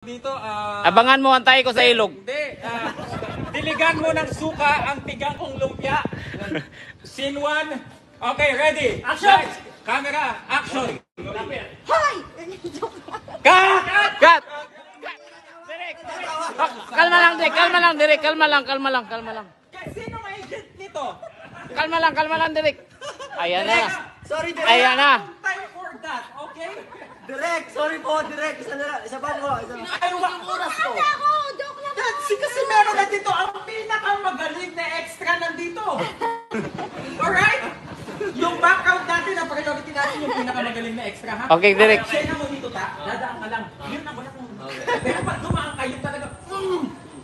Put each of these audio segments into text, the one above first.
Dito, abangan mo, antay ko sa ilog. Hindi, diligan mo ng suka ang tigang kong lumpia. Scene 1. Okay, ready. Action! Lights, camera, action. Hoy! Cut! Cut! Direk! Kalma lang, Direk. Kalma lang, Direk. Kalma lang, kalma lang, kalma lang. Sino ang agent nito? Kalma lang, Direk. Ayan na. Sorry, Direk. Ayan na. Time for that, okay? Direk, sorry po, Direk. Isa pa po. Ay, wak oras ko. Ako, joke lang. Kasi meron na dito ang pinakamagaling na extra nandito. Alright? Yung background natin, ang priority natin yung pinakamagaling na extra, ha? Okay, Direk. Sena mo dito, ta. Dadaan ka lang. Yun ang wala kong... Pero pag dumaan ka, yung talaga...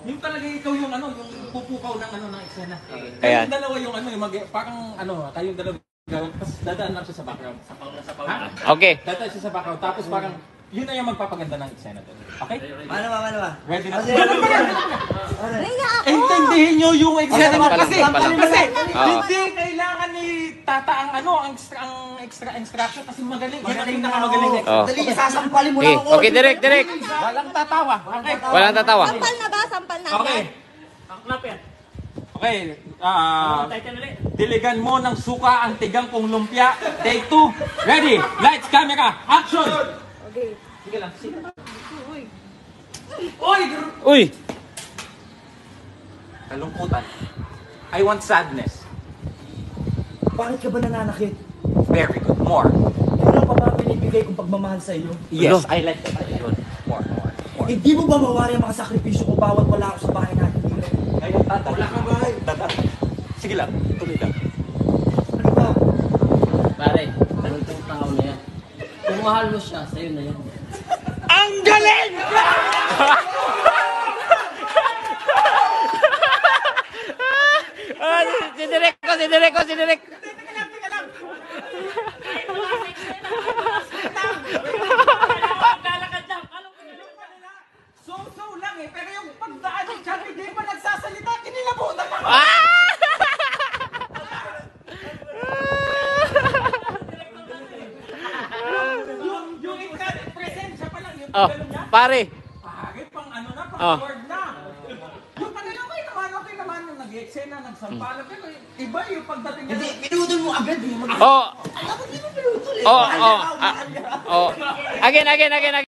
yung talaga ikaw yung ano, yung pupukaw ng ano ng eksena. Ayan. Kayong dalawa yung ano, yung parang ano, kayong dalawa. Tapos dadaan lang siya sa background. Sapaw na. Okay. Dadaan siya sa background. Tapos parang, yun na yung magpapaganda ng eksena doon. Okay? Paano ba? Ready na? Ringa ako. Intindihin nyo yung eksena mo Palang, kasi. palang. Kasi, Oo. hindi kailangan ni Tata ang ano, ang extra instruction kasi magaling. Yan ang pinakamagaling na Oh. Dali, sasampalin mo Okay, lang ako. okay, Direk. Walang tatawa. Okay. Walang tatawa. Sampal na ba? Sampal na Okay. Okay, diligan mo ng suka ang tigang kong lumpia. Take 2. Ready? Lights, camera, action! Okay. Sige lang. Uy! Uy! Kalungkutan. I want sadness. Bakit ka ba nananakit? Very good. More. Yun ang pa ba pinibigay kong pagmamahal sa iyo? Yes, I like that. Yun. More. Hindi mo ba mawari ang mga sakripisyo ko bawat wala ako sa bahay natin dito? Ngayon, Tata. Wala ka bahay. Tata. Sige lang. Tuloy lang. Ano ba? Pare, tanong tong tao na yan. Kung mahal mo siya, sa'yo na yan. Ang galing! Si Direk. So lang eh, pero yung pagdaan ni Chan, hindi pa nagsasalita, kinilabutan ako! Yung presensya pa lang, yung Oh, gano'n niya, pare. pare, pang ano na, pang Oh. word na. Yung kanila, okay naman, nung nag-eksena, nagsampalan, pero iba yung pagdating niya. Hindi, pinudol mo agad eh. Oh. Dapat hindi mo pinudol eh. Oh. Again.